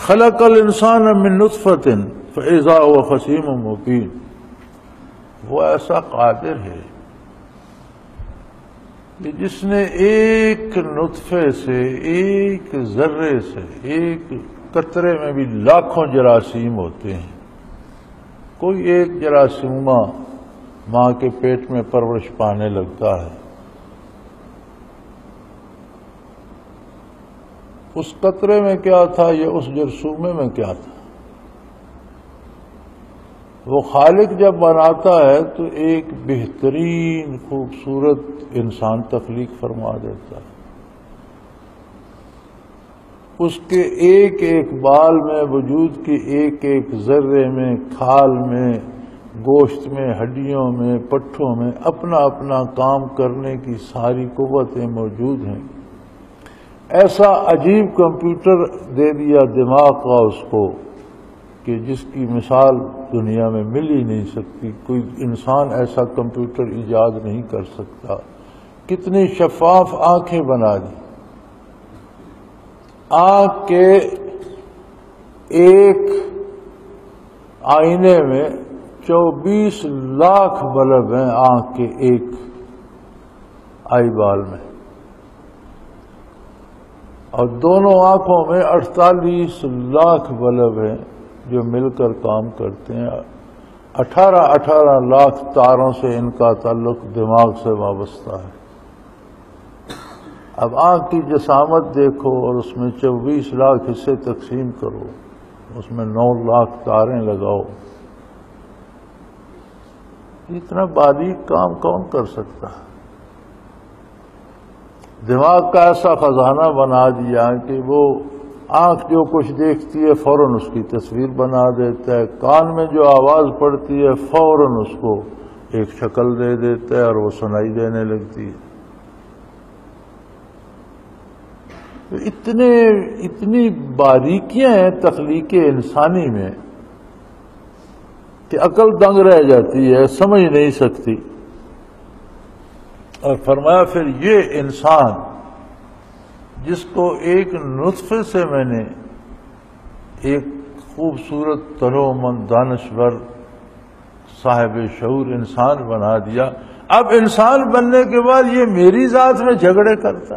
خلق الانسان من نطفۃ فاذا هو خصیم مبین. وہ ایسا قادر ہے کہ جس نے ایک نطفے سے، ایک ذرے سے، ایک قطرے میں بھی لاکھوں جراثیم ہوتے ہیں. کوئی ایک جراثیمہ ماں کے پیٹ میں پرورش پانے لگتا ہے، اس قطرے میں کیا تھا یا اس جرثومے میں کیا تھا؟ وہ خالق جب بناتا ہے تو ایک بہترین خوبصورت انسان تخلیق فرما دیتا ہے. اس کے ایک ایک بال میں، وجود کے ایک ایک ذرے میں، کھال میں، گوشت میں، ہڈیوں میں، پٹھوں میں اپنا اپنا کام کرنے کی ساری قوتیں موجود ہیں. ایسا عجیب کمپیوٹر دے دیا دماغ کا اس کو کہ جس کی مثال دنیا میں مل ہی نہیں سکتی. کوئی انسان ایسا کمپیوٹر ایجاد نہیں کر سکتا. کتنی شفاف آنکھیں بنا دی. آنکھ کے ایک آئینے میں 24 لاکھ بلب ہیں آنکھ کے ایک آئی بال میں، اور دونوں آنکھوں میں 48 لاکھ بلب ہیں جو مل کر کام کرتے ہیں. 18 لاکھ تاروں سے ان کا تعلق دماغ سے وابستہ ہے. اب آنکھ کی جسامت دیکھو اور اس میں 24 لاکھ حصے تقسیم کرو، اس میں 9 لاکھ تاریں لگاؤ. اتنا باریک کام کون کر سکتا ہے؟ دماغ کا ایسا خزانہ بنا دیا کہ وہ آنکھ جو کچھ دیکھتی ہے فوراً اس کی تصویر بنا دیتا ہے، کان میں جو آواز پڑتی ہے فوراً اس کو ایک شکل دے دیتا ہے اور وہ سنائی دینے لگتی ہے. اتنی باریکیاں ہیں تخلیق انسانی میں کہ عقل دنگ رہ جاتی ہے، سمجھ نہیں سکتی. اور فرمایا پھر یہ انسان جس کو ایک نطفے سے میں نے ایک خوبصورت تنومند دانشور صاحب شعور انسان بنا دیا، اب انسان بننے کے بعد یہ میری ذات میں جھگڑے کرتا،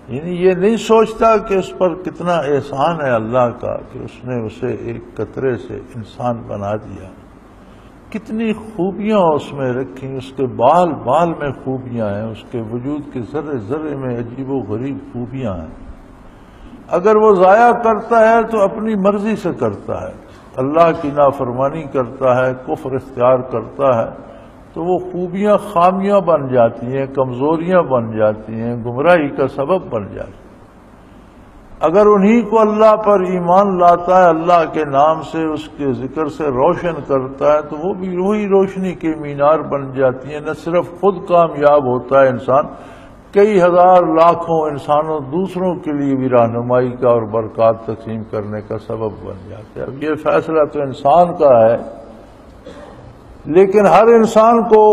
یعنی یہ نہیں سوچتا کہ اس پر کتنا احسان ہے اللہ کا کہ اس نے اسے ایک قطرے سے انسان بنا دیا. کتنی خوبیاں اس میں رکھی، اس کے بال بال میں خوبیاں ہیں، اس کے وجود کے ذرے ذرے میں عجیب و غریب خوبیاں ہیں. اگر وہ ضائع کرتا ہے تو اپنی مرضی سے کرتا ہے، اللہ کی نافرمانی کرتا ہے، کفر اختیار کرتا ہے، تو وہ خوبیاں خامیاں بن جاتی ہیں، کمزوریاں بن جاتی ہیں، گمراہی کا سبب بن جاتی ہیں. اگر انہی کو اللہ پر ایمان لاتا ہے، اللہ کے نام سے، اس کے ذکر سے روشن کرتا ہے، تو وہ بھی وہی روشنی کے مینار بن جاتی ہیں. نہ صرف خود کامیاب ہوتا ہے انسان، کئی ہزار لاکھوں انسانوں دوسروں کے لیے بھی رہنمائی کا اور برکات تقسیم کرنے کا سبب بن جاتے ہیں. اب یہ فیصلہ تو انسان کا ہے، لیکن ہر انسان کو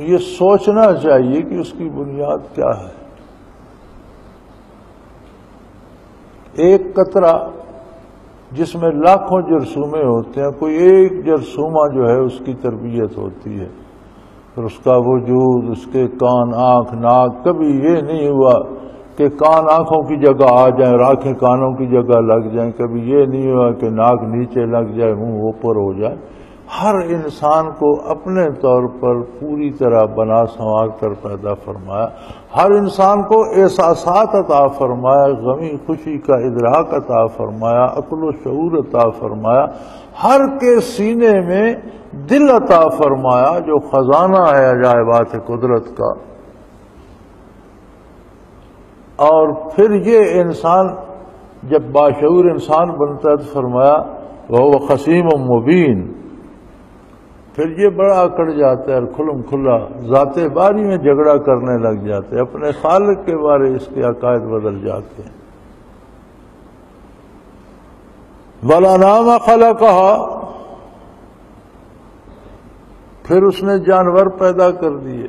یہ سوچنا چاہیے کہ اس کی بنیاد کیا ہے. ایک قطرہ جس میں لاکھوں جرثومے ہوتے ہیں، کوئی ایک جرثومہ جو ہے اس کی تربیت ہوتی ہے، پھر اس کا وجود، اس کے کان، آنکھ، ناک. کبھی یہ نہیں ہوا کہ کان آنکھوں کی جگہ آ جائیں اور آنکھیں کانوں کی جگہ لگ جائیں. کبھی یہ نہیں ہوا کہ ناک نیچے لگ جائے، منہ اوپر ہو جائے. ہر انسان کو اپنے طور پر پوری طرح بنا سنوار کر پیدا فرمایا. ہر انسان کو احساسات عطا فرمایا، غمی خوشی کا ادراک عطا فرمایا، عقل و شعور عطا فرمایا. ہر کے سینے میں دل عطا فرمایا جو خزانہ ہے عجائبات قدرت کا. اور پھر یہ انسان جب باشعور انسان بنتا ہے تو فرمایا وہ خصیم مبین. پھر یہ بڑا اکڑ جاتا ہے اور کھلم کھلا ذات باری میں جھگڑا کرنے لگ جاتے ہیں، اپنے خالق کے بارے اس کے عقائد بدل جاتے ہیں. وَالْأَنْعَامَ خَلَقَهَا، پھر اس نے جانور پیدا کر دیے.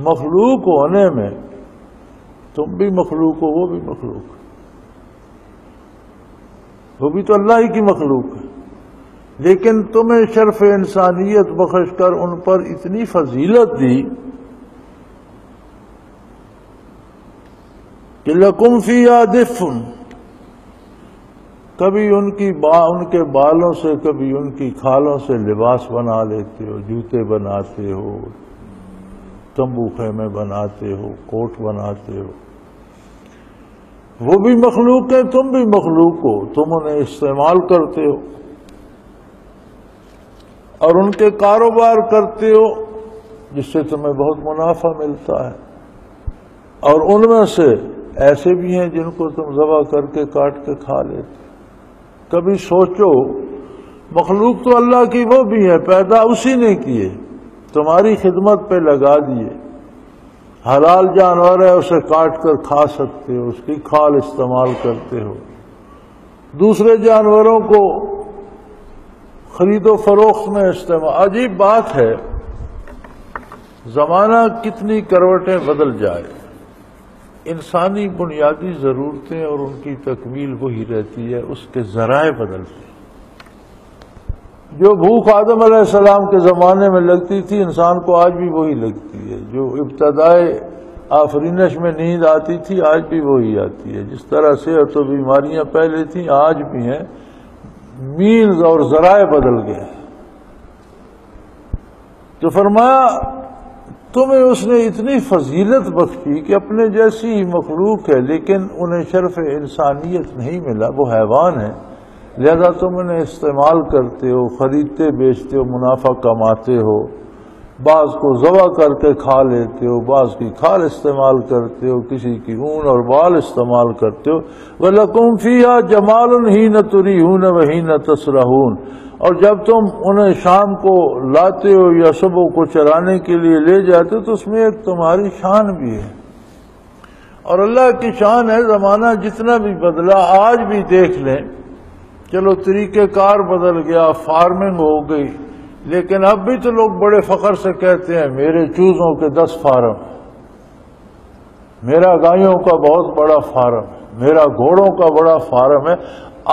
مخلوق ہونے میں تم بھی مخلوق ہو، وہ بھی مخلوق. وہ بھی تو اللہ ہی کی مخلوق ہے، لیکن تمہیں شرف انسانیت بخش کر ان پر اتنی فضیلت دی کہ لکم فیہا دفء، کبھی ان کے بالوں سے، کبھی ان کی کھالوں سے لباس بنا لیتے ہو، جوتے بناتے ہو، تمبو خیمے بناتے ہو، کوٹ بناتے ہو۔ وہ بھی مخلوق ہے، تم بھی مخلوق ہو، تم انہیں استعمال کرتے ہو اور ان کے کاروبار کرتے ہو جس سے تمہیں بہت منافع ملتا ہے، اور ان میں سے ایسے بھی ہیں جن کو تم ذبح کر کے کاٹ کے کھا لیتے۔ کبھی سوچو، مخلوق تو اللہ کی وہ بھی ہے، پیدا اسی نے کیے، تمہاری خدمت پہ لگا دیے۔ حلال جانور ہے، اسے کاٹ کر کھا سکتے ہو، اس کی کھال استعمال کرتے ہو۔ دوسرے جانوروں کو خرید و فروخت میں استعمال۔ عجیب بات ہے، زمانہ کتنی کروٹیں بدل جائے، انسانی بنیادی ضرورتیں اور ان کی تکمیل وہی رہتی ہے، اس کے ذرائع بدلتے ہیں۔ جو بھوک آدم علیہ السلام کے زمانے میں لگتی تھی، انسان کو آج بھی وہی لگتی ہے۔ جو ابتدائے آفرینش میں نیند آتی تھی، آج بھی وہی آتی ہے۔ جس طرح صحت و بیماریاں پہلے تھیں، آج بھی ہیں، مینز اور ذرائع بدل گئے۔ تو فرمایا تمہیں اس نے اتنی فضیلت بخشی کہ اپنے جیسی ہی مخلوق ہے، لیکن انہیں شرف انسانیت نہیں ملا، وہ حیوان ہے، لہذا تم انہیں استعمال کرتے ہو، خریدتے بیچتے ہو، منافع کماتے ہو، بعض کو ذبح کر کے کھا لیتے ہو، بعض کی کھال استعمال کرتے ہو، کسی کی اون اور بال استعمال کرتے ہو۔ وَلَكُمْ فِيهَا جَمَالٌ حِينَ تُرِيحُونَ وَحِينَ تَسْرَحُونَ، اور جب تم انہیں شام کو لاتے ہو یا صبح کو چرانے کے لیے لے جاتے ہو تو اس میں ایک تمہاری شان بھی ہے، اور اللہ کی شان ہے۔ زمانہ جتنا بھی بدلا، آج بھی دیکھ لیں، چلو طریقہ کار بدل گیا، فارمنگ ہو گئی، لیکن اب بھی تو لوگ بڑے فخر سے کہتے ہیں میرے چوزوں کے 10 فارم، میرا گایوں کا بہت بڑا فارم، میرا گھوڑوں کا بڑا فارم ہے۔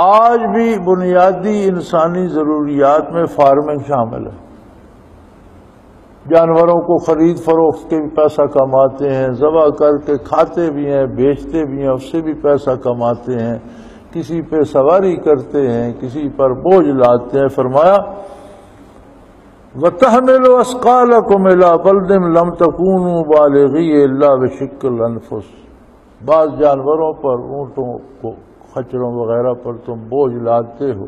آج بھی بنیادی انسانی ضروریات میں فارمنگ شامل ہے۔ جانوروں کو خرید فروخت کے بھی پیسہ کماتے ہیں، ذبح کر کے کھاتے بھی ہیں، بیچتے بھی ہیں، اس سے بھی پیسہ کماتے ہیں، کسی پہ سواری کرتے ہیں، کسی پر بوجھ لاتے ہیں۔ فرمایا وَتَحْمِلُ أَثْقَالَكُمْ إِلَىٰ بَلْدٍ لَمْ تَكُونُوا بَالِغِيهِ إِلَّا بِشِقِّ الْأَنفُسِ، بعض جانوروں پر، اونٹوں کو، خچروں وغیرہ پر تم بوجھ لاتے ہو،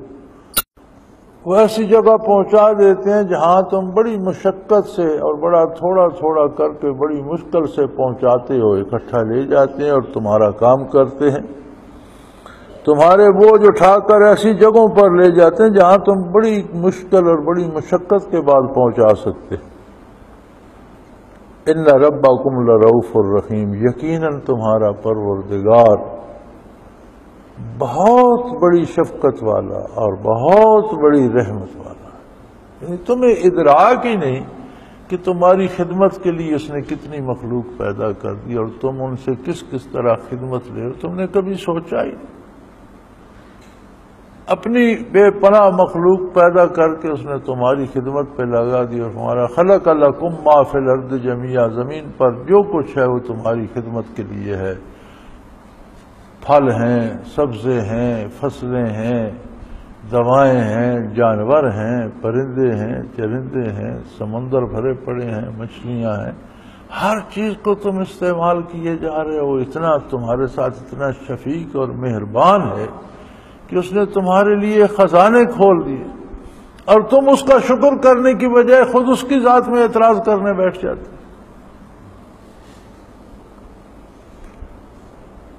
وہ ایسی جگہ پہنچا دیتے ہیں جہاں تم بڑی مشقت سے اور بڑا تھوڑا تھوڑا کر کے بڑی مشکل سے پہنچاتے ہو، اکٹھا لے جاتے ہیں اور تمہارا کام کرتے ہیں، تمہارے بوجھ اٹھا کر ایسی جگہوں پر لے جاتے ہیں جہاں تم بڑی مشکل اور بڑی مشقت کے بعد پہنچا سکتے۔ ان ربکم لرؤوف الرحیم، یقیناً تمہارا پروردگار بہت بڑی شفقت والا اور بہت بڑی رحمت والا، یعنی تمہیں ادراک ہی نہیں کہ تمہاری خدمت کے لیے اس نے کتنی مخلوق پیدا کر دی اور تم ان سے کس کس طرح خدمت لے رہے، تم نے کبھی سوچا ہی نہیں۔ اپنی بے پناہ مخلوق پیدا کر کے اس نے تمہاری خدمت پہ لگا دی، اور ہمارا خلق لکم ما فی الارض جمیعا، زمین پر جو کچھ ہے وہ تمہاری خدمت کے لیے ہے، پھل ہیں، سبزے ہیں، فصلیں ہیں، دوائیں ہیں، جانور ہیں، پرندے ہیں، چرندے ہیں، سمندر بھرے پڑے ہیں، مچھلیاں ہیں، ہر چیز کو تم استعمال کیے جا رہے ہو۔ اتنا تمہارے ساتھ اتنا شفیق اور مہربان ہے کہ اس نے تمہارے لیے خزانے کھول دیے، اور تم اس کا شکر کرنے کی بجائے خود اس کی ذات میں اعتراض کرنے بیٹھ جاتے۔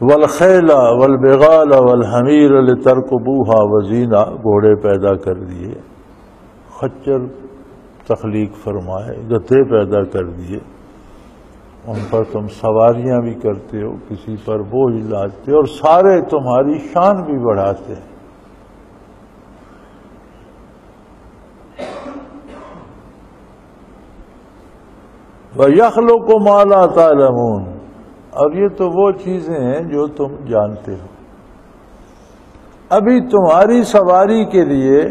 والخیل والبغال والحمیر لترکبوها وزینہ، گھوڑے پیدا کر دیے، خچر تخلیق فرمائے، گدھے پیدا کر دیے، ان پر تم سواریاں بھی کرتے ہو، کسی پر بوجھ لاتے ہو، اور سارے تمہاری شان بھی بڑھاتے ہیں۔ وَيَخْلُقُ مَا لَا تَعْلَمُونَ، اور یہ تو وہ چیزیں ہیں جو تم جانتے ہو۔ ابھی تمہاری سواری کے لیے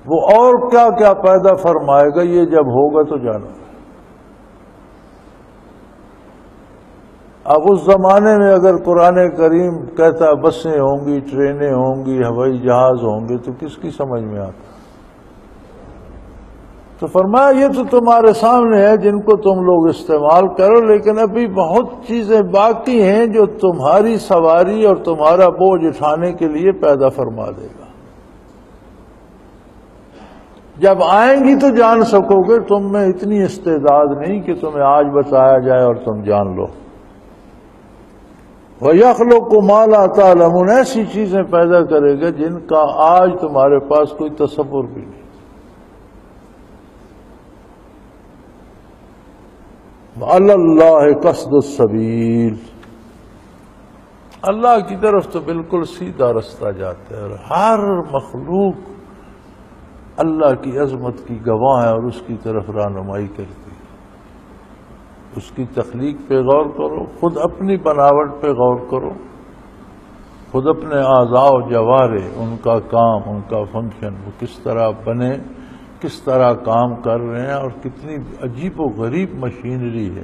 وہ اور کیا کیا پیدا فرمائے گا، یہ جب ہوگا تو جانو۔ اب اس زمانے میں اگر قرآن کریم کہتا بسیں ہوں گی، ٹرینیں ہوں گی، ہوائی جہاز ہوں گے تو کس کی سمجھ میں آتا؟ تو فرمایا یہ تو تمہارے سامنے ہے جن کو تم لوگ استعمال کرو، لیکن ابھی بہت چیزیں باقی ہیں جو تمہاری سواری اور تمہارا بوجھ اٹھانے کے لیے پیدا فرما دے گا۔ جب آئیں گی تو جان سکو گے، تم میں اتنی استعداد نہیں کہ تمہیں آج بتایا جائے اور تم جان لو۔ وَيَخْلُقُ مَا لَا تَعْلَمُونَ، ایسی چیزیں پیدا کرے گا جن کا آج تمہارے پاس کوئی تصور بھی نہیں۔ وَعَلَى اللَّهِ قَصْدُ السَّبِيلِ، اللہ کی طرف تو بالکل سیدھا رستہ جاتا ہے، اور ہر مخلوق اللہ کی عظمت کی گواہ ہے اور اس کی طرف رہنمائی کرتی ہے۔ اس کی تخلیق پہ غور کرو، خود اپنی بناوٹ پہ غور کرو، خود اپنے اعضاء و جوارے، ان کا کام، ان کا فنکشن، وہ کس طرح بنے، کس طرح کام کر رہے ہیں، اور کتنی عجیب و غریب مشینری ہے۔